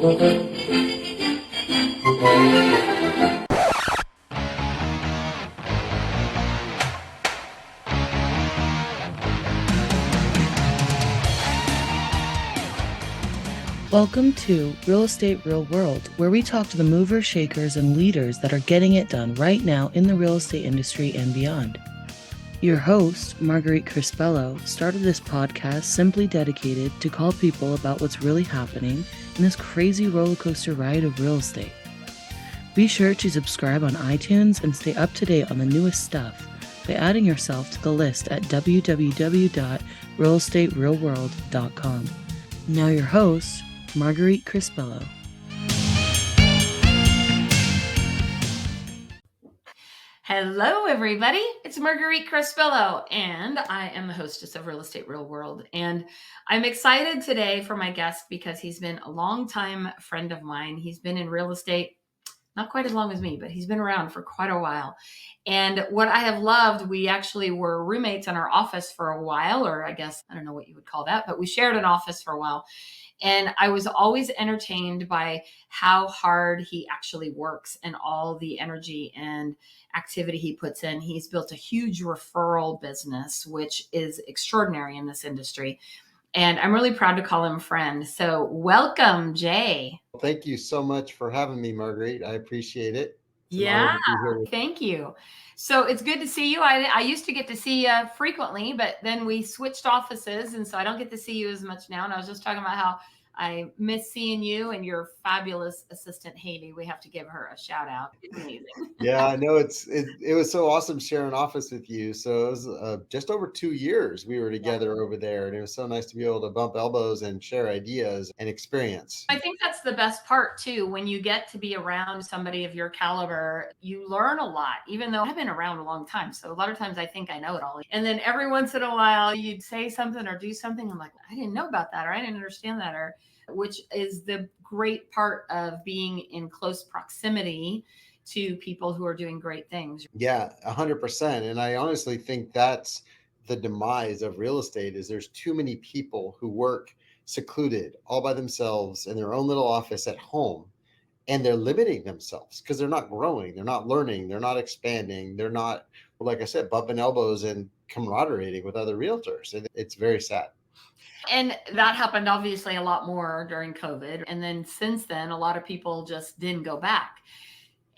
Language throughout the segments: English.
Welcome to Real Estate Real World, where we talk to the movers, shakers, and leaders that are getting it done right now in the real estate industry and beyond. Your host, Marguerite Crespillo, started this podcast simply dedicated to call people about what's really happening in this crazy roller coaster ride of real estate. Be sure to subscribe on iTunes and stay up to date on the newest stuff by adding yourself to the list at www.realestaterealworld.com. Now your host, Marguerite Crespillo. Hello, everybody. It's Marguerite Crespillo, and I am the hostess of Real Estate Real World. And I'm excited today for my guest because he's been a longtime friend of mine. He's been in real estate, not quite as long as me, but he's been around for quite a while. And what I have loved, we actually were roommates in our office for a while, or I guess, I don't know what you would call that, but we shared an office for a while. And I was always entertained by how hard he actually works and all the energy and activity he puts in. He's built a huge referral business, which is extraordinary in this industry. And I'm really proud to call him friend. So welcome, Jay. Thank you so much for having me, Marguerite. I appreciate it. Yeah, thank you. So it's good to see you. I used to get to see you frequently, but then we switched offices. And so I don't get to see you as much now. And I was just talking about how I miss seeing you and your fabulous assistant, Haley. We have to give her a shout out. It's amazing. Yeah, I know it was so awesome sharing office with you. So it was just over 2 years we were together over there. And it was so nice to be able to bump elbows and share ideas and experience. I think that's the best part too. When you get to be around somebody of your caliber, you learn a lot, even though I've been around a long time. So a lot of times I think I know it all. And then every once in a while you'd say something or do something. I'm like, I didn't know about that, or I didn't understand that, or which is the great part of being in close proximity to people who are doing great things. Yeah, 100%. And I honestly think that's the demise of real estate is there's too many people who work secluded all by themselves in their own little office at home. And they're limiting themselves because they're not growing, they're not learning, they're not expanding, they're not, like I said, bumping elbows and camaraderie with other realtors. And it's very sad. And that happened obviously a lot more during COVID. And then since then, a lot of people just didn't go back.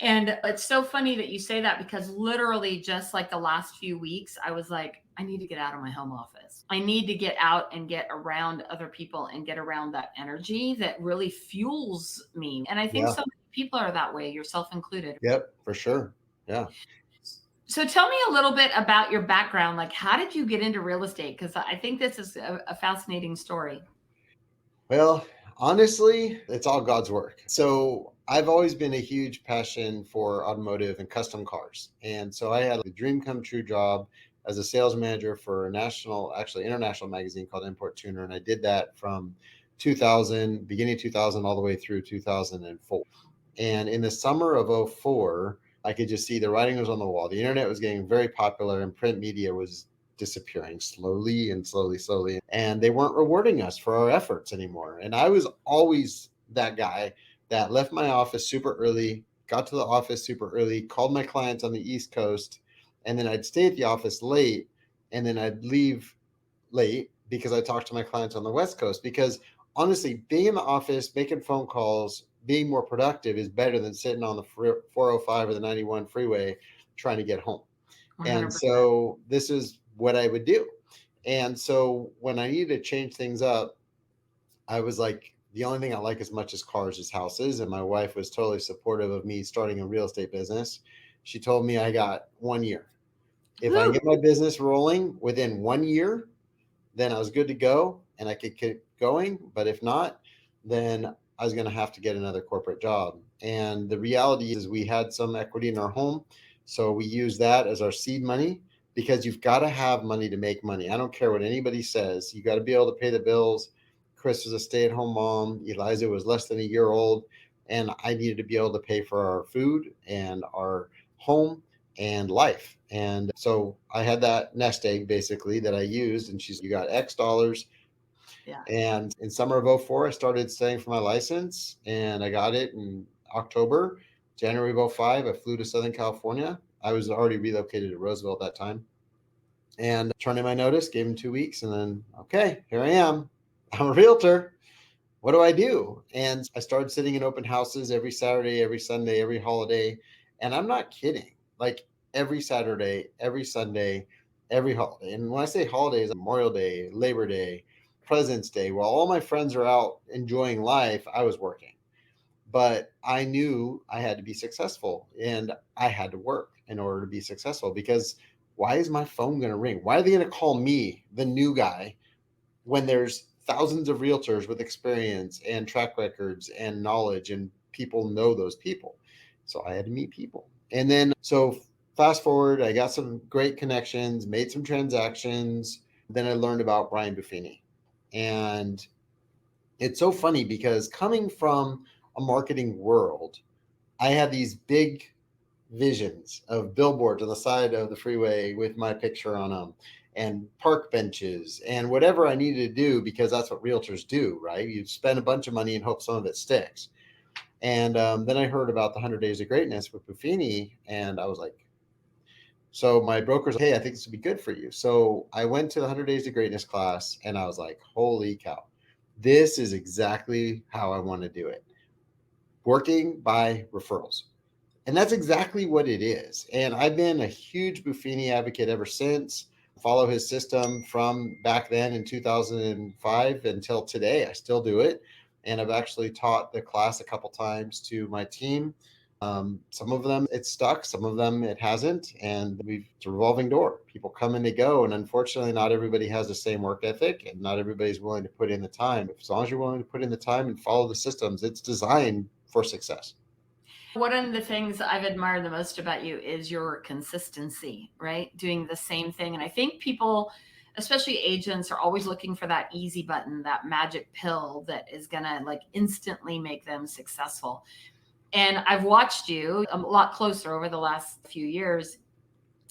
And it's so funny that you say that because literally just like the last few weeks, I was like, I need to get out of my home office. I need to get out and get around other people and get around that energy that really fuels me. And I think so many people are that way, yourself included. Yep, for sure. Yeah. So tell me a little bit about your background. Like, how did you get into real estate? Because I think this is a fascinating story. Well, honestly, it's all God's work. So I've always been a huge passion for automotive and custom cars. And so I had a dream come true job as a sales manager for a international magazine called Import Tuner. And I did that from 2000, beginning 2000, all the way through 2004. And in the summer of 2004, I could just see the writing was on the wall. The internet was getting very popular and print media was disappearing slowly. And they weren't rewarding us for our efforts anymore. And I was always that guy that left my office super early, got to the office super early, called my clients on the East Coast, and then I'd stay at the office late, and then I'd leave late because I talked to my clients on the West Coast. Because honestly, being in the office, making phone calls, being more productive is better than sitting on the 405 or the 91 freeway trying to get home. 100%. And so this is what I would do. And so when I needed to change things up, I was like, the only thing I like as much as cars is houses. And my wife was totally supportive of me starting a real estate business. She told me I got 1 year. If I get my business rolling within 1 year, then I was good to go and I could keep going. But if not, then I was going to have to get another corporate job. And the reality is we had some equity in our home. So we used that as our seed money because you've got to have money to make money. I don't care what anybody says. You got to be able to pay the bills. Chris was a stay-at-home mom. Eliza was less than a year old. And I needed to be able to pay for our food and our home and life. And so I had that nest egg basically that I used. And you got X dollars. Yeah. And in summer of '04, I started studying for my license, and I got it in October. January of '05, I flew to Southern California. I was already relocated to Roseville at that time, and turned in my notice, gave him 2 weeks, and then, okay, here I am. I'm a realtor. What do I do? And I started sitting in open houses every Saturday, every Sunday, every holiday. And I'm not kidding. Like every Saturday, every Sunday, every holiday. And when I say holidays, Memorial Day, Labor Day, President's Day, while all my friends are out enjoying life, I was working. But I knew I had to be successful and I had to work in order to be successful, because why is my phone going to ring? Why are they going to call me, the new guy, when there's thousands of realtors with experience and track records and knowledge, and people know those people? So I had to meet people. And then, so fast forward, I got some great connections, made some transactions. Then I learned about Brian Buffini. And it's so funny because coming from a marketing world, I had these big visions of billboards on the side of the freeway with my picture on them, and park benches and whatever I needed to do, because that's what realtors do, right? You spend a bunch of money and hope some of it sticks. And then I heard about the 100 Days of Greatness with Buffini, and I was like, so my broker's like, hey, I think this would be good for you. So I went to the 100 Days of Greatness class, and I was like, holy cow, this is exactly how I want to do it. Working by referrals. And that's exactly what it is. And I've been a huge Buffini advocate ever since. Follow his system from back then in 2005 until today. I still do it. And I've actually taught the class a couple times to my team. Some of them it's stuck, some of them it hasn't. And it's a revolving door. People come and they go. And unfortunately, not everybody has the same work ethic, and not everybody's willing to put in the time. As long as you're willing to put in the time and follow the systems, it's designed for success. One of the things I've admired the most about you is your consistency, right? Doing the same thing. And I think people, especially agents, are always looking for that easy button, that magic pill that is going to like instantly make them successful. And I've watched you a lot closer over the last few years,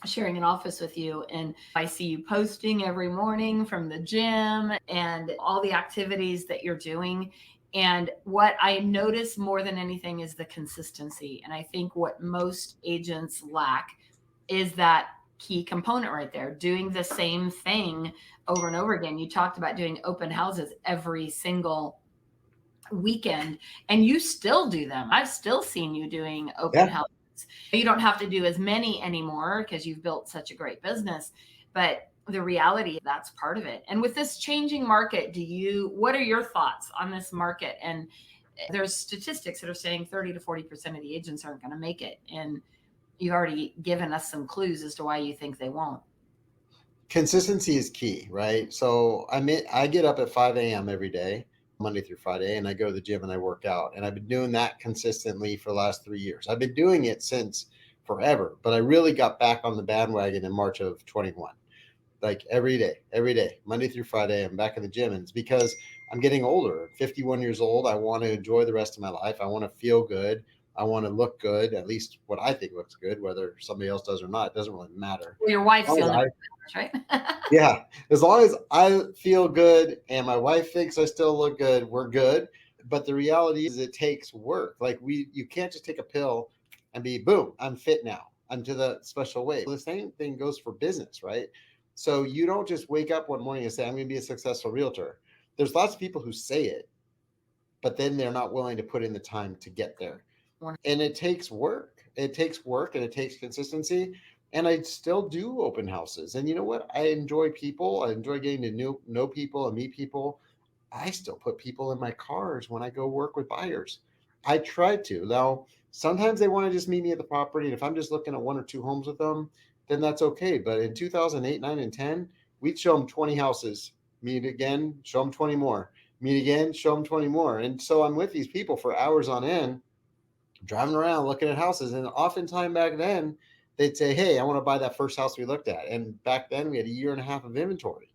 sharing an office with you. And I see you posting every morning from the gym and all the activities that you're doing. And what I notice more than anything is the consistency. And I think what most agents lack is that key component right there, doing the same thing over and over again. You talked about doing open houses every single weekend, and you still do them. I've still seen you doing open Yeah. houses. You don't have to do as many anymore because you've built such a great business, but the reality, that's part of it. And with this changing market, what are your thoughts on this market? And there's statistics that are saying 30 to 40% of the agents aren't going to make it. And you've already given us some clues as to why you think they won't. Consistency is key, right? So I get up at 5 a.m. every day, Monday through Friday, and I go to the gym and I work out. And I've been doing that consistently for the last 3 years. I've been doing it since forever, but I really got back on the bandwagon in March of 21. Like every day, Monday through Friday, I'm back in the gym. And it's because I'm getting older, 51 years old. I want to enjoy the rest of my life. I want to feel good. I want to look good, at least what I think looks good, whether somebody else does or not, it doesn't really matter. Well, your wife's As the long only as one that matters, right? Yeah, as long as I feel good and my wife thinks I still look good, we're good. But the reality is it takes work. Like you can't just take a pill and be boom, I'm fit now. I'm to the special way. The same thing goes for business, right? So you don't just wake up one morning and say, I'm going to be a successful realtor. There's lots of people who say it, but then they're not willing to put in the time to get there. And it takes work. It takes work and it takes consistency. And I still do open houses. And you know what? I enjoy people. I enjoy getting to know people and meet people. I still put people in my cars when I go work with buyers. I try to. Now, sometimes they want to just meet me at the property. And if I'm just looking at one or two homes with them, then that's okay. But in 2008, 9, and 10, we'd show them 20 houses, meet again, show them 20 more, meet again, show them 20 more. And so I'm with these people for hours on end, driving around looking at houses. And oftentimes back then, they'd say, hey, I want to buy that first house we looked at. And back then, we had a year and a half of inventory.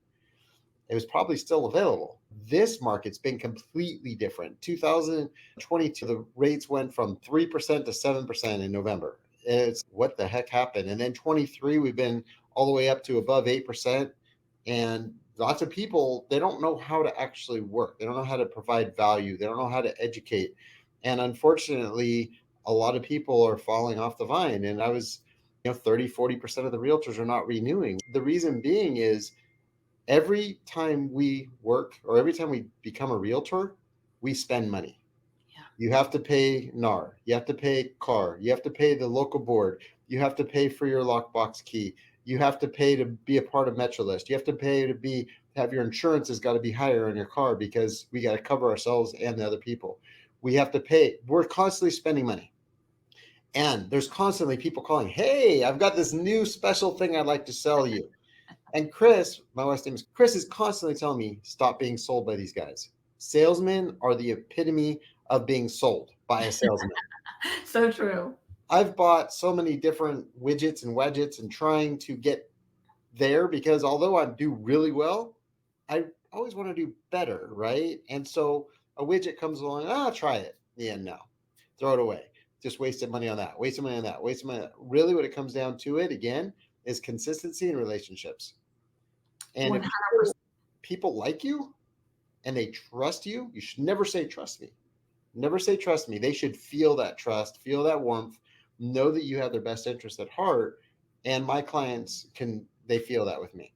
It was probably still available. This market's been completely different. 2022, the rates went from 3% to 7% in November. It's what the heck happened? And then 23, we've been all the way up to above 8%. And lots of people, they don't know how to actually work. They don't know how to provide value. They don't know how to educate. And unfortunately, a lot of people are falling off the vine. And I was, 30-40% of the realtors are not renewing. The reason being is every time we work or every time we become a realtor, we spend money. Yeah. You have to pay NAR, you have to pay CAR, you have to pay the local board, you have to pay for your lockbox key, you have to pay to be a part of MetroList, you have to pay to have your insurance has got to be higher on your car because we got to cover ourselves and the other people. We have to pay. We're constantly spending money. And there's constantly people calling, hey, I've got this new special thing I'd like to sell you. And Chris, my wife's name is Chris, is constantly telling me, stop being sold by these guys. Salesmen are the epitome of being sold by a salesman. So true. I've bought so many different widgets and wedgets and trying to get there because although I do really well, I always want to do better, right? And so a widget comes along, try it. Yeah, no, throw it away. Just wasted money on that, wasted money on that, wasted money on that. Really, what it comes down to it again is consistency in relationships. And if 100%. people like you and they trust you, you should never say trust me. Never say trust me. They should feel that trust, feel that warmth, know that you have their best interest at heart. And my clients they feel that with me.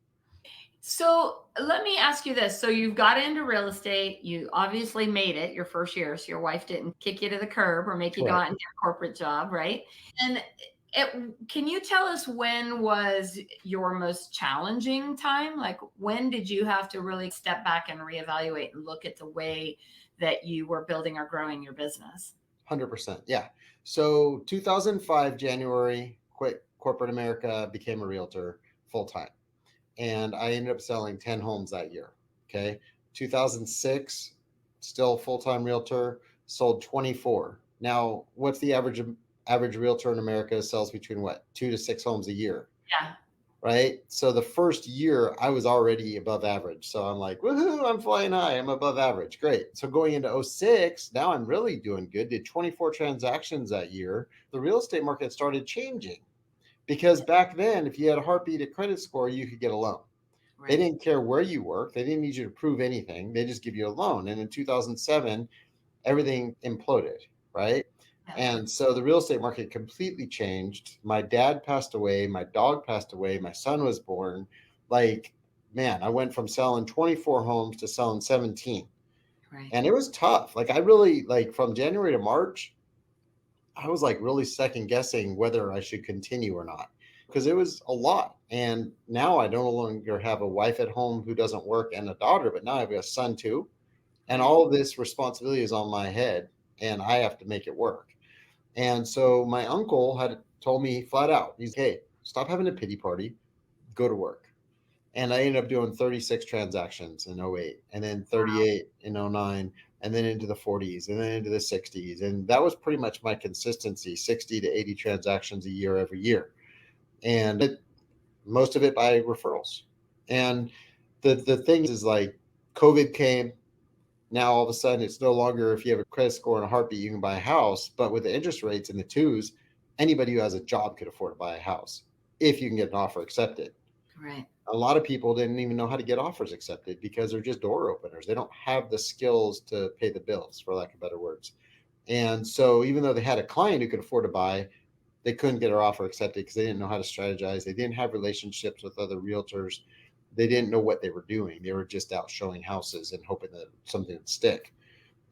So let me ask you this. So you've got into real estate. You obviously made it your first year. So your wife didn't kick you to the curb or make you go Correct. out and get a corporate job, right? And can you tell us when was your most challenging time? Like when did you have to really step back and reevaluate and look at the way that you were building or growing your business? 100%. Yeah. So 2005, January, quit corporate America, became a realtor full time. And I ended up selling 10 homes that year. Okay. 2006, still full-time realtor, sold 24. Now, what's the average realtor in America sells between what, 2 to 6 homes a year? Yeah. Right. So the first year I was already above average. So I'm like, woohoo, I'm flying high. I'm above average. Great. So going into 06, now I'm really doing good. Did 24 transactions that year. The real estate market started changing because back then, if you had a heartbeat at credit score, you could get a loan. They didn't care where you worked. They didn't need you to prove anything. They just give you a loan. And in 2007, everything imploded, right? Yeah. And so the real estate market completely changed. My dad passed away. My dog passed away. My son was born. Like, man, I went from selling 24 homes to selling 17. Right. And it was tough. Like, I really, like, from January to March, I was like really second guessing whether I should continue or not because it was a lot. And now I no longer have a wife at home who doesn't work and a daughter, but now I have a son too. And Right. all of this responsibility is on my head and I have to make it work. And so my uncle had told me flat out, he's, hey, stop having a pity party, go to work. And I ended up doing 36 transactions in 08 and then 38 in 09 and then into the 40s and then into the 60s. And that was pretty much my consistency, 60 to 80 transactions a year every year. And most of it by referrals. And the thing is like COVID came. Now all of a sudden it's no longer if you have a credit score and a heartbeat, you can buy a house. But with the interest rates in the twos, anybody who has a job could afford to buy a house if you can get an offer accepted. Right. A lot of people didn't even know how to get offers accepted because they're just door openers. They don't have the skills to pay the bills, for lack of better words. And so even though they had a client who could afford to buy, they couldn't get their offer accepted because they didn't know how to strategize. They didn't have relationships with other realtors. They didn't know what they were doing. They were just out showing houses and hoping that something would stick.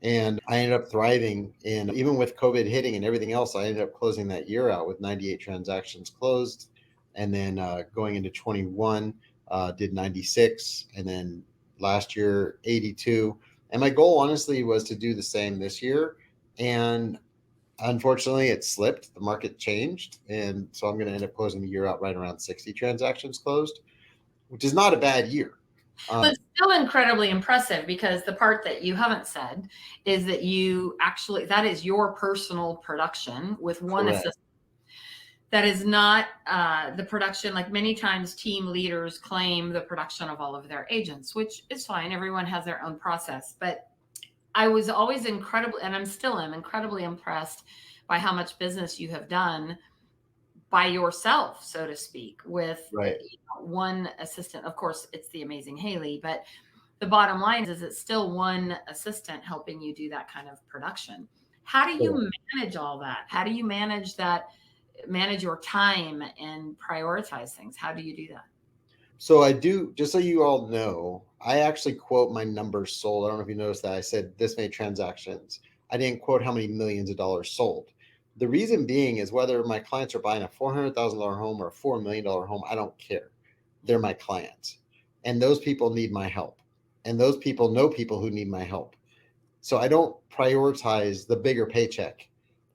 And I ended up thriving. And even with COVID hitting and everything else, I ended up closing that year out with 98 transactions closed. And then going into 21, did 96. And then last year, 82. And my goal, honestly, was to do the same this year. And unfortunately, it slipped. The market changed. And so I'm going to end up closing the year out right around 60 transactions closed, which is not a bad year. But still incredibly impressive because the part that you haven't said is that you actually, that is your personal production with one Correct. assistant. That is not the production. Like many times team leaders claim the production of all of their agents, which is fine. Everyone has their own process. But I was always incredibly, and I'm still am incredibly impressed by how much business you have done by yourself, so to speak, with Right. one assistant. Of course, it's the amazing Haley, but the bottom line is it's still one assistant helping you do that kind of production. How do Correct. you manage all that? How do you manage that, manage your time and prioritize things? How do you do that? So I do, just so you all know, I actually quote my numbers sold. I don't know if you noticed that. I said this many transactions. I didn't quote how many millions of dollars sold. The reason being is whether my clients are buying a $400,000 home or a $4 million home, I don't care. They're my clients. And those people need my help. And those people know people who need my help. So I don't prioritize the bigger paycheck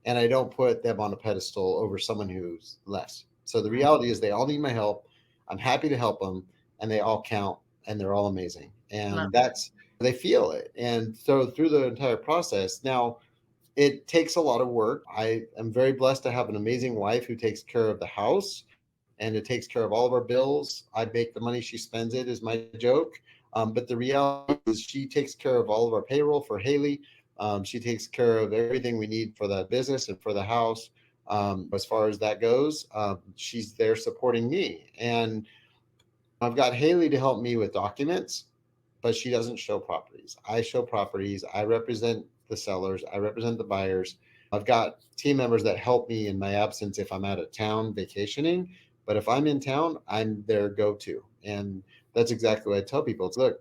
and I don't put them on a pedestal over someone who's less. So the Right. reality is they all need my help. I'm happy to help them and they all count and they're all amazing. Love And it. that's, they feel it. And so through the entire process, now it takes a lot of work. I am very blessed to have an amazing wife who takes care of the house and it takes care of all of our bills. I make the money, she spends it, is my joke. But the reality is, she takes care of all of our payroll for Haley. She takes care of everything we need for the business and for the house. As far as that goes, she's there supporting me. And I've got Haley to help me with documents, but she doesn't show properties. I show properties. I represent the sellers. I represent the buyers. I've got team members that help me in my absence if I'm out of town vacationing. But if I'm in town, I'm their go-to. And that's exactly what I tell people. It's look,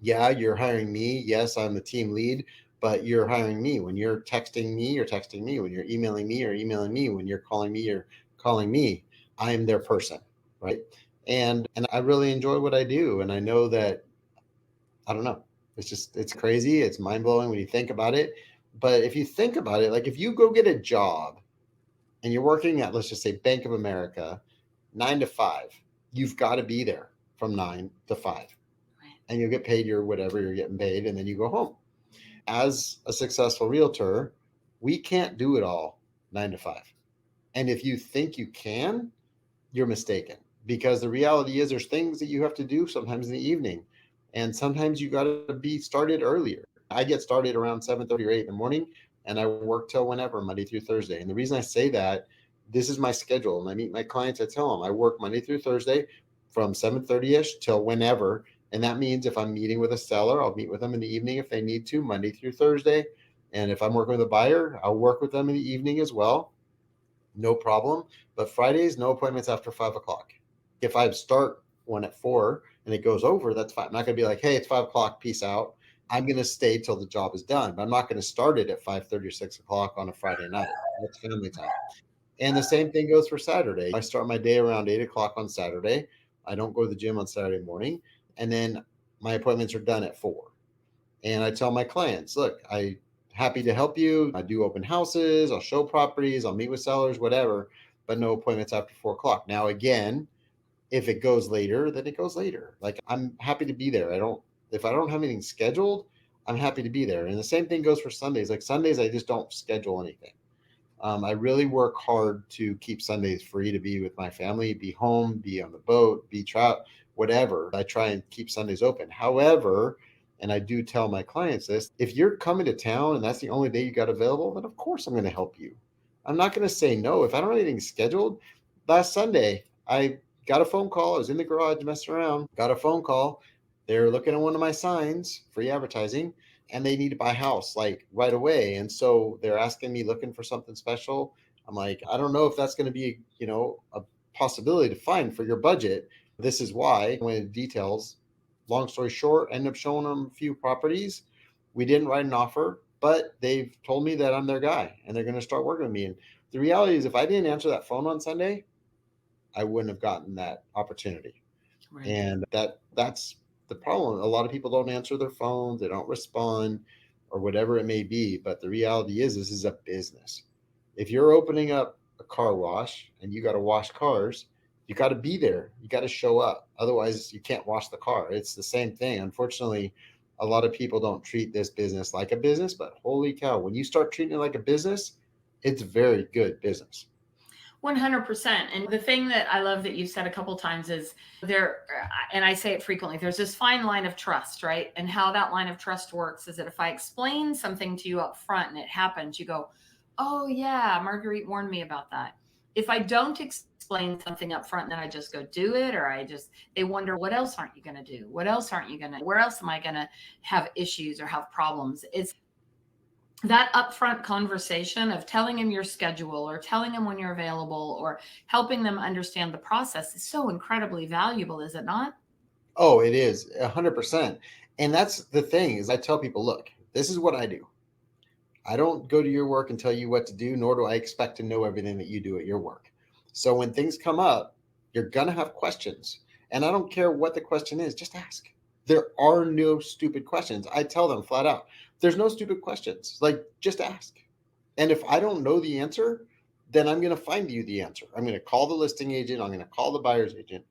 yeah, you're hiring me. Yes, I'm the team lead, but you're hiring me. When you're texting me, you're texting me. When you're emailing me, you're emailing me. When you're calling me, you're calling me. I am their person, right? And I really enjoy what I do. And I know that, I don't know. It's just, it's crazy. It's mind blowing when you think about it. But if you think about it, like if you go get a job and you're working at, let's just say, Bank of America, 9 to 5, you've got to be there from 9 to 5 Right. and you'll get paid your whatever you're getting paid. And then you go home. As a successful realtor, we can't do it all 9 to 5. And if you think you can, you're mistaken, because the reality is there's things that you have to do sometimes in the evening and sometimes you got to be started earlier. I get started around 7:30 or 8 in the morning and I work till whenever, Monday through Thursday. And the reason I say that, this is my schedule. And I meet my clients, I tell them I work Monday through Thursday from 7:30ish till whenever. And that means if I'm meeting with a seller, I'll meet with them in the evening if they need to, Monday through Thursday. And if I'm working with a buyer, I'll work with them in the evening as well, no problem. But Fridays, no appointments after 5 o'clock. If I start one at 4 and it goes over, that's fine. I'm not going to be like, hey, it's 5 o'clock, peace out. I'm going to stay till the job is done, but I'm not going to start it at 5:30 or 6 o'clock on a Friday night. That's family time. And the same thing goes for Saturday. I start my day around 8 o'clock on Saturday. I don't go to the gym on Saturday morning. And then my appointments are done at 4. And I tell my clients, look, I happy to help you. I do open houses, I'll show properties, I'll meet with sellers, whatever, but no appointments after 4 o'clock. Now, again, if it goes later, then it goes later. Like I'm happy to be there. If I don't have anything scheduled, I'm happy to be there. And the same thing goes for Sundays. Like Sundays, I just don't schedule anything. I really work hard to keep Sundays free to be with my family, be home, be on the boat, be trout, whatever. I try and keep Sundays open. However, and I do tell my clients this, if you're coming to town and that's the only day you got available, then of course I'm going to help you. I'm not going to say no. If I don't have anything scheduled, last Sunday, I got a phone call. I was in the garage messing around, got a phone call. They're looking at one of my signs, free advertising, and they need to buy a house like right away. And so they're asking me, looking for something special. I'm like, I don't know if that's going to be, a possibility to find for your budget. This is why. I went into details. Long story short, ended up showing them a few properties. We didn't write an offer, but they've told me that I'm their guy and they're going to start working with me. And the reality is, if I didn't answer that phone on Sunday, I wouldn't have gotten that opportunity. Right. And that's the problem. A lot of people don't answer their phones, they don't respond, or whatever it may be. But the reality is, this is a business. If you're opening up a car wash and you got to wash cars, you got to be there. You got to show up. Otherwise, you can't wash the car. It's the same thing. Unfortunately, a lot of people don't treat this business like a business, but holy cow, when you start treating it like a business, it's very good business. 100%. And the thing that I love that you've said a couple times is there, and I say it frequently, there's this fine line of trust, right? And how that line of trust works is that if I explain something to you up front and it happens, you go, oh, yeah, Marguerite warned me about that. If I don't explain something up front, then I just go do it, or they wonder, what else aren't you going to do? What else aren't you going to, where else am I going to have issues or have problems? It's that upfront conversation of telling them your schedule or telling them when you're available or helping them understand the process is so incredibly valuable, is it not? Oh, it is 100%. And that's the thing is I tell people, look, this is what I do. I don't go to your work and tell you what to do, nor do I expect to know everything that you do at your work. So when things come up, you're going to have questions. And I don't care what the question is, just ask. There are no stupid questions. I tell them flat out, there's no stupid questions. Like, just ask. And if I don't know the answer, then I'm going to find you the answer. I'm going to call the listing agent. I'm going to call the buyer's agent.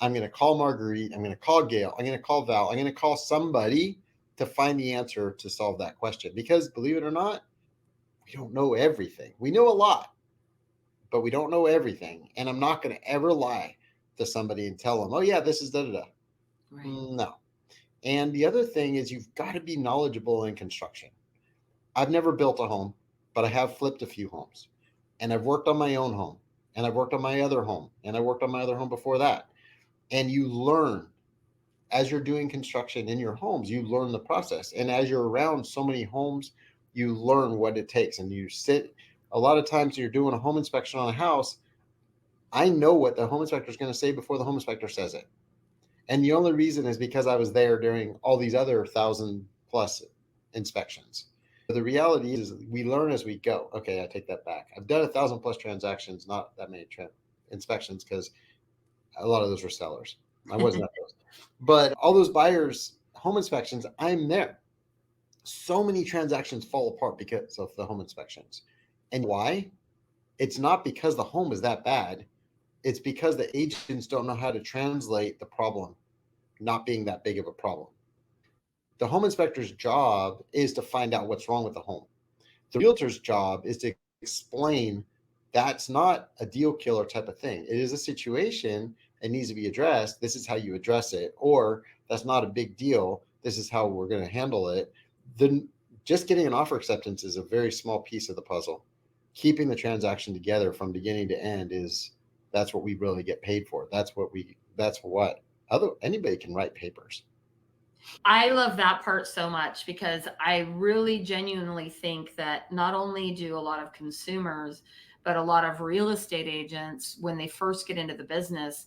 I'm going to call Marguerite. I'm going to call Gail. I'm going to call Val. I'm going to call somebody to find the answer to solve that question. Because believe it or not, we don't know everything. We know a lot, but we don't know everything. And I'm not going to ever lie to somebody and tell them, oh, yeah, this is da da da. Right. No. And the other thing is you've got to be knowledgeable in construction. I've never built a home, but I have flipped a few homes. And I've worked on my own home. And I've worked on my other home. And I worked on my other home before that. And you learn as you're doing construction in your homes, you learn the process. And as you're around so many homes, you learn what it takes. And you sit a lot of times you're doing a home inspection on a house. I know what the home inspector is going to say before the home inspector says it. And the only reason is because I was there during all these other 1,000+ inspections. The reality is we learn as we go. Okay, I take that back. I've done 1,000+ transactions, not that many inspections, because a lot of those were sellers. I wasn't at those. But all those buyers, home inspections, I'm there. So many transactions fall apart because of the home inspections. And why? It's not because the home is that bad. It's because the agents don't know how to translate the problem not being that big of a problem. The home inspector's job is to find out what's wrong with the home. The realtor's job is to explain that's not a deal killer type of thing. It is a situation. It needs to be addressed. This is how you address it. Or that's not a big deal. This is how we're going to handle it. Then just getting an offer acceptance is a very small piece of the puzzle. Keeping the transaction together from beginning to end that's what we really get paid for. That's what other anybody can write papers. I love that part so much because I really genuinely think that not only do a lot of consumers, but a lot of real estate agents, when they first get into the business,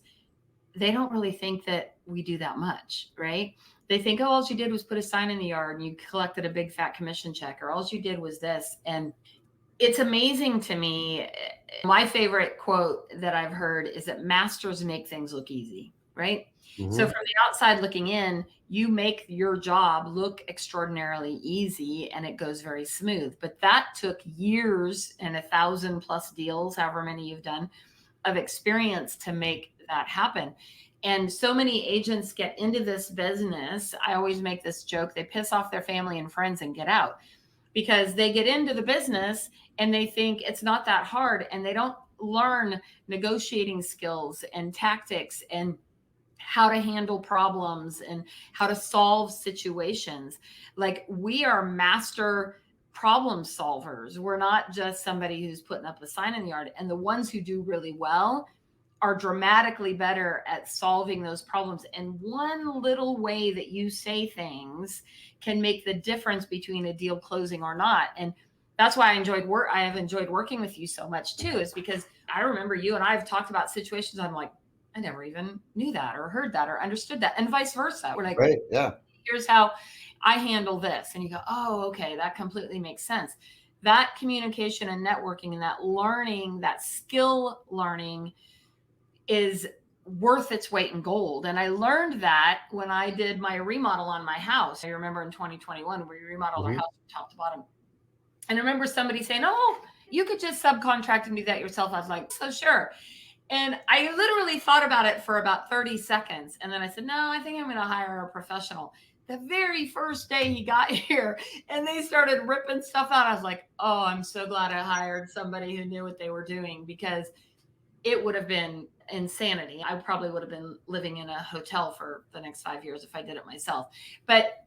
they don't really think that we do that much, right? They think, oh, all you did was put a sign in the yard and you collected a big fat commission check, or all you did was this. And it's amazing to me. My favorite quote that I've heard is that masters make things look easy, right? Mm-hmm. So from the outside looking in, you make your job look extraordinarily easy and it goes very smooth. But that took years and 1,000+ deals, however many you've done, of experience to make that happen. And so many agents get into this business. I always make this joke, they piss off their family and friends and get out because they get into the business and they think it's not that hard and they don't learn negotiating skills and tactics and how to handle problems and how to solve situations. Like, we are master problem solvers. We're not just somebody who's putting up a sign in the yard. And the ones who do really well are dramatically better at solving those problems. And one little way that you say things can make the difference between a deal closing or not. And that's why I have enjoyed working with you so much too, is because I remember you and I have talked about situations. I'm like, I never even knew that or heard that or understood that, and vice versa. We're like, Right. Yeah. here's how I handle this. And you go, oh, okay, that completely makes sense. That communication and networking and that learning, that skill learning is worth its weight in gold. And I learned that when I did my remodel on my house. I remember in 2021, we remodeled our Mm-hmm. house from top to bottom. And I remember somebody saying, oh, you could just subcontract and do that yourself. I was like, so sure. And I literally thought about it for about 30 seconds. And then I said, no, I think I'm going to hire a professional. The very first day he got here and they started ripping stuff out, I was like, oh, I'm so glad I hired somebody who knew what they were doing, because it would have been insanity. I probably would have been living in a hotel for the next 5 years if I did it myself. But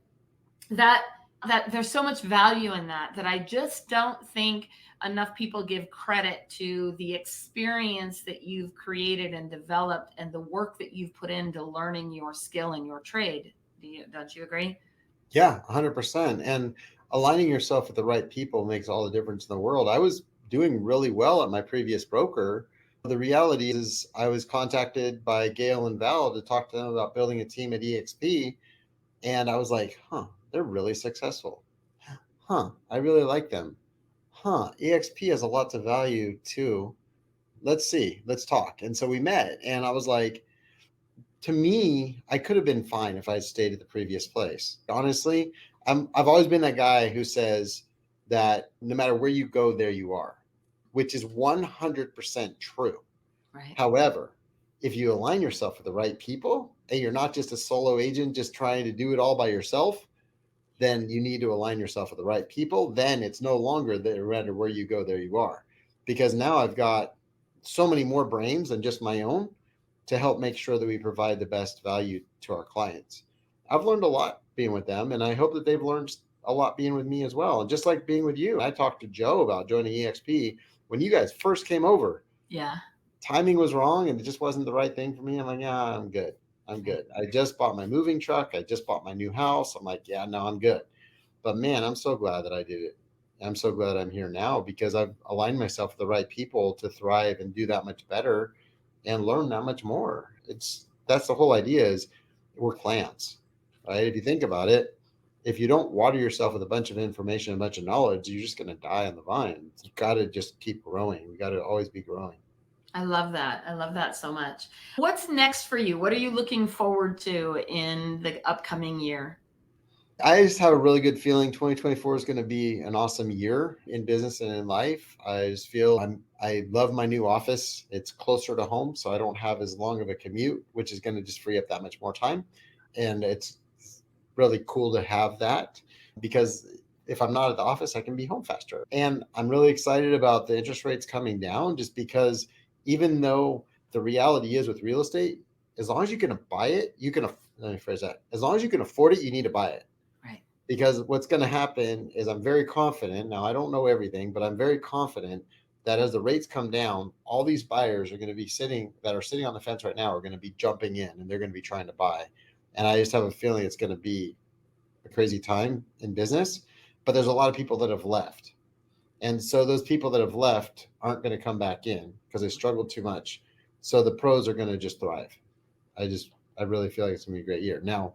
that that there's so much value in that I just don't think enough people give credit to the experience that you've created and developed and the work that you've put into learning your skill and your trade. Don't you agree? Yeah, 100%. And aligning yourself with the right people makes all the difference in the world. I was doing really well at my previous broker. The reality is, I was contacted by Gail and Val to talk to them about building a team at EXP. And I was like, huh, they're really successful. Huh, I really like them. Huh, EXP has a lot of value too. Let's see, let's talk. And so we met, and I was like, to me, I could have been fine if I had stayed at the previous place. Honestly, I've always been that guy who says that no matter where you go, there you are, which is 100% true. Right. However, if you align yourself with the right people and you're not just a solo agent just trying to do it all by yourself, then you need to align yourself with the right people. Then it's no longer that no matter where you go, there you are. Because now I've got so many more brains than just my own to help make sure that we provide the best value to our clients. I've learned a lot being with them, and I hope that they've learned a lot being with me as well. And just like being with you, I talked to Joe about joining EXP when you guys first came over. Yeah. Timing was wrong and it just wasn't the right thing for me. I'm like, yeah, I'm good. I'm good. I just bought my moving truck. I just bought my new house. I'm like, yeah, no, I'm good. But man, I'm so glad that I did it. I'm so glad I'm here now because I've aligned myself with the right people to thrive and do that much better and learn that much more. That's the whole idea is we're plants, right? If you think about it, if you don't water yourself with a bunch of information, a bunch of knowledge, you're just going to die on the vine. You got to just keep growing. We got to always be growing. I love that. I love that so much. What's next for you? What are you looking forward to in the upcoming year? I just have a really good feeling 2024 is going to be an awesome year in business and in life. I just feel I love my new office. It's closer to home, so I don't have as long of a commute, which is going to just free up that much more time. And it's really cool to have that because if I'm not at the office, I can be home faster. And I'm really excited about the interest rates coming down just because even though the reality is with real estate, as long as you can buy it, let me phrase that. As long as you can afford it, you need to buy it. Right. Because what's going to happen is I'm very confident. Now, I don't know everything, but I'm very confident that as the rates come down, all these buyers are going to be sitting on the fence right now are going to be jumping in and they're going to be trying to buy. And I just have a feeling it's going to be a crazy time in business. But there's a lot of people that have left. And so those people that have left aren't going to come back in because they struggled too much. So the pros are going to just thrive. I really feel like it's going to be a great year. Now,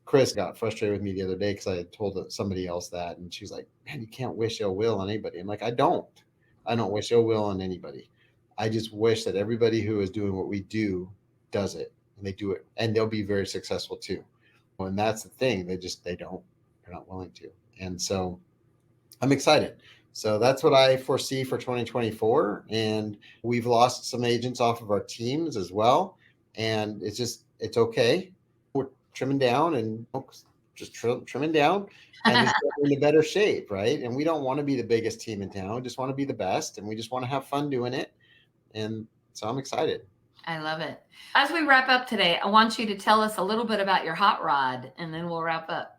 Chris got frustrated with me the other day because I had told somebody else that, and she was like, "Man, you can't wish ill will on anybody." I'm like, I don't wish ill will on anybody. I just wish that everybody who is doing what we do does it, and they do it, and they'll be very successful too. And that's the thing; they're not willing to, and so I'm excited. So that's what I foresee for 2024, and we've lost some agents off of our teams as well, and it's okay trimming down and just trimming down and just getting into better shape, right? And we don't want to be the biggest team in town. We just want to be the best, and we just want to have fun doing it. And so I'm excited. I love it. As we wrap up today, I want you to tell us a little bit about your hot rod and then we'll wrap up.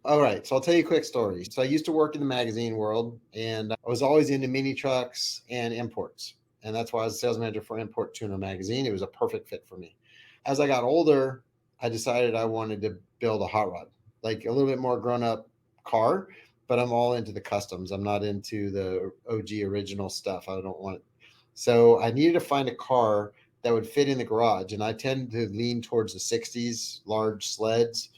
All right, so I'll tell you a quick story. So I used to work in the magazine world, and I was always into mini trucks and imports. And that's why I was a sales manager for Import Tuna magazine. It was a perfect fit for me. As I got older, I decided I wanted to build a hot rod, like a little bit more grown up car, but I'm all into the customs. I'm not into the OG original stuff. I don't want it. So I needed to find a car that would fit in the garage. And I tend to lean towards the 60s, large sleds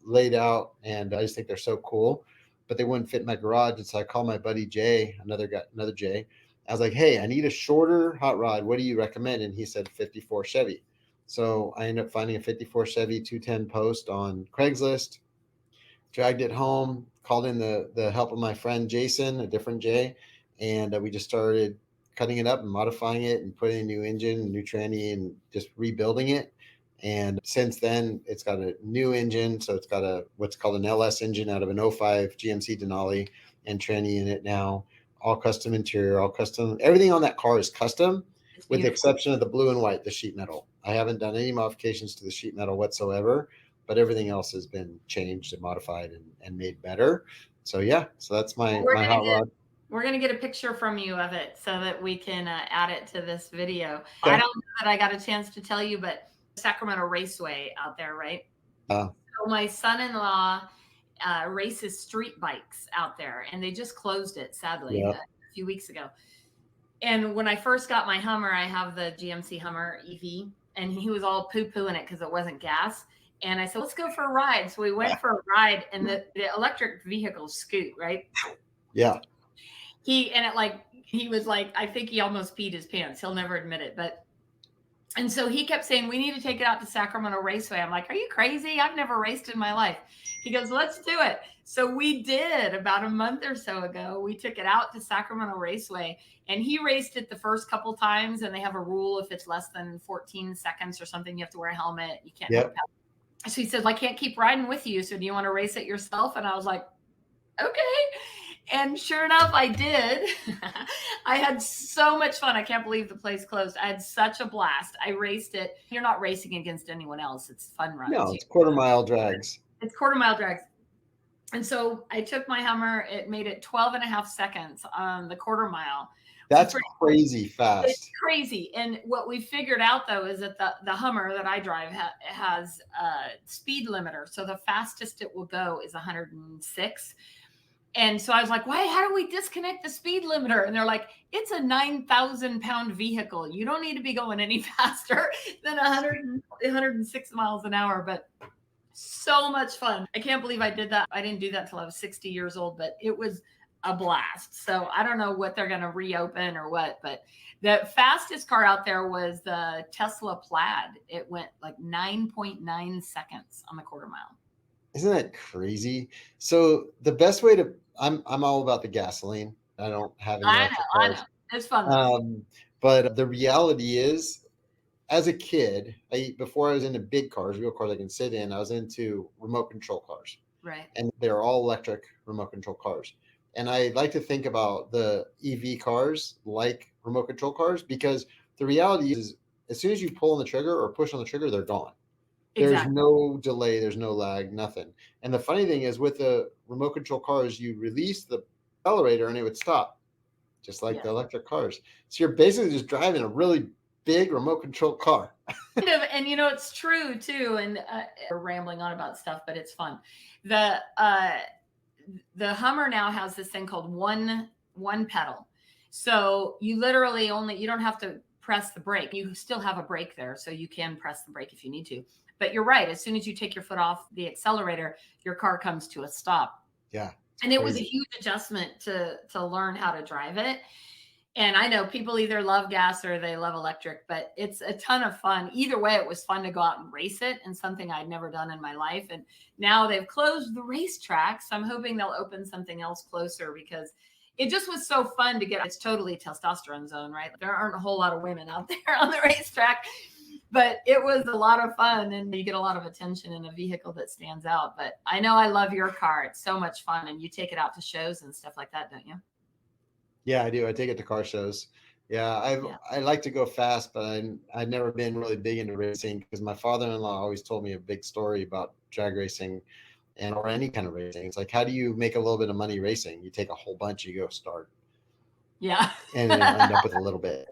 laid out. And I just think they're so cool, but they wouldn't fit in my garage. And so I called my buddy Jay, another Jay. I was like, hey, I need a shorter hot rod. What do you recommend? And he said 54 Chevy. So I ended up finding a 54 Chevy 210 post on Craigslist, dragged it home, called in the help of my friend Jason, a different Jay, and we just started cutting it up and modifying it and putting a new engine, a new tranny, and just rebuilding it. And since then, it's got a new engine. So it's got what's called an LS engine out of an '05 GMC Denali and tranny in it now. All custom interior, all custom. Everything on that car is custom with the exception of the blue and white, the sheet metal. I haven't done any modifications to the sheet metal whatsoever, but everything else has been changed and modified and made better. So yeah, so that's my hot rod. We're going to get a picture from you of it so that we can add it to this video. Okay. I don't know that I got a chance to tell you, but Sacramento Raceway out there, right? So my son-in-law races street bikes out there, and they just closed it, sadly, a few weeks ago. And when I first got my Hummer, I have the GMC Hummer EV, and he was all poo-pooing it because it wasn't gas. And I said, let's go for a ride. So we went for a ride, and the electric vehicles scoot, right? Yeah. He was like, I think he almost peed his pants. He'll never admit it. And so he kept saying, we need to take it out to Sacramento Raceway. I'm like, are you crazy? I've never raced in my life. He goes, let's do it. So we did about a month or so ago. We took it out to Sacramento Raceway, and he raced it the first couple times. And they have a rule, if it's less than 14 seconds or something, you have to wear a helmet. You can't have a pedal. So he says, I can't keep riding with you. So do you want to race it yourself? And I was like, okay. And sure enough, I did. I had so much fun. I can't believe the place closed. I had such a blast. I raced it. You're not racing against anyone else. It's fun runs. No, it's quarter-mile drags. It's quarter-mile drags. And so I took my Hummer. It made it 12 and a half seconds on the quarter mile. That's crazy fast. It's crazy. And what we figured out, though, is that the Hummer that I drive has a speed limiter. So the fastest it will go is 106. And so I was like, how do we disconnect the speed limiter? And they're like, it's a 9,000-pound vehicle. You don't need to be going any faster than 106 miles an hour. But so much fun. I can't believe I did that. I didn't do that till I was 60 years old, but it was a blast. So I don't know what they're going to reopen or what, but the fastest car out there was the Tesla Plaid. It went like 9.9 seconds on the quarter mile. Isn't that crazy? So the best way to, I'm all about the gasoline. I don't have any electric cars. I know. It's fun. But the reality is, as a kid, before I was into big cars, real cars I can sit in, I was into remote control cars. Right. And they're all electric remote control cars. And I like to think about the EV cars like remote control cars, because the reality is, as soon as you pull on the trigger or push on the trigger, they're gone. There's Exactly. no delay. There's no lag, nothing. And the funny thing is, with the remote control cars, you release the accelerator and it would stop, just like the electric cars. So you're basically just driving a really big remote control car. And it's true too. And we're rambling on about stuff, but it's fun. The Hummer now has this thing called one pedal. So you literally you don't have to press the brake. You still have a brake there, so you can press the brake if you need to. But you're right. As soon as you take your foot off the accelerator, your car comes to a stop. Yeah. And it was a huge adjustment to learn how to drive it. And I know people either love gas or they love electric, but it's a ton of fun. Either way, it was fun to go out and race it, and something I'd never done in my life. And now they've closed the racetrack, so I'm hoping they'll open something else closer, because it just was so fun to get. It's totally testosterone zone, right? There aren't a whole lot of women out there on the racetrack, but it was a lot of fun, and you get a lot of attention in a vehicle that stands out. But I know I love your car. It's so much fun, and you take it out to shows and stuff like that, don't you? Yeah, I do. I take it to car shows. Yeah, I like to go fast, but I've never been really big into racing, because my father-in-law always told me a big story about drag racing or any kind of racing. It's like, how do you make a little bit of money racing? You take a whole bunch, you go start. Yeah. And then end up with a little bit.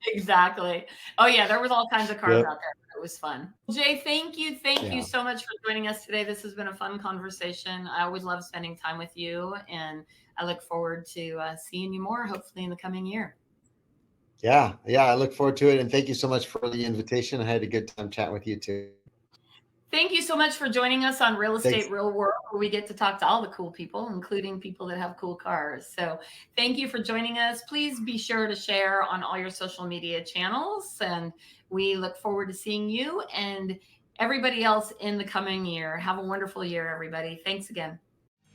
Exactly. Oh yeah, there was all kinds of cars out there. It was fun. Jay, thank you so much for joining us today. This has been a fun conversation. I always love spending time with you, and I look forward to seeing you more, hopefully in the coming year. Yeah, I look forward to it. And thank you so much for the invitation. I had a good time chatting with you too. Thank you so much for joining us on Real Estate Real World, where we get to talk to all the cool people, including people that have cool cars. So thank you for joining us. Please be sure to share on all your social media channels, and we look forward to seeing you and everybody else in the coming year. Have a wonderful year, everybody. Thanks again.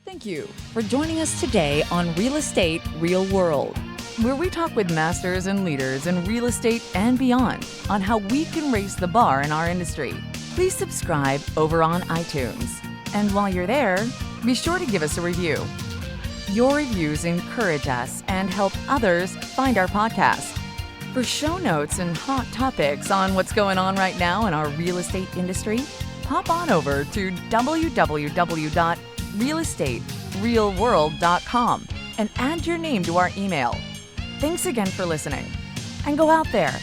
Thank you for joining us today on Real Estate Real World, where we talk with masters and leaders in real estate and beyond on how we can raise the bar in our industry. Please subscribe over on iTunes. And while you're there, be sure to give us a review. Your reviews encourage us and help others find our podcast. For show notes and hot topics on what's going on right now in our real estate industry, hop on over to www.realestaterealworld.com and add your name to our email. Thanks again for listening. And go out there,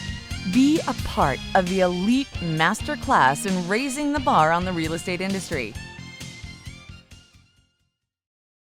be a part of the elite masterclass in raising the bar on the real estate industry.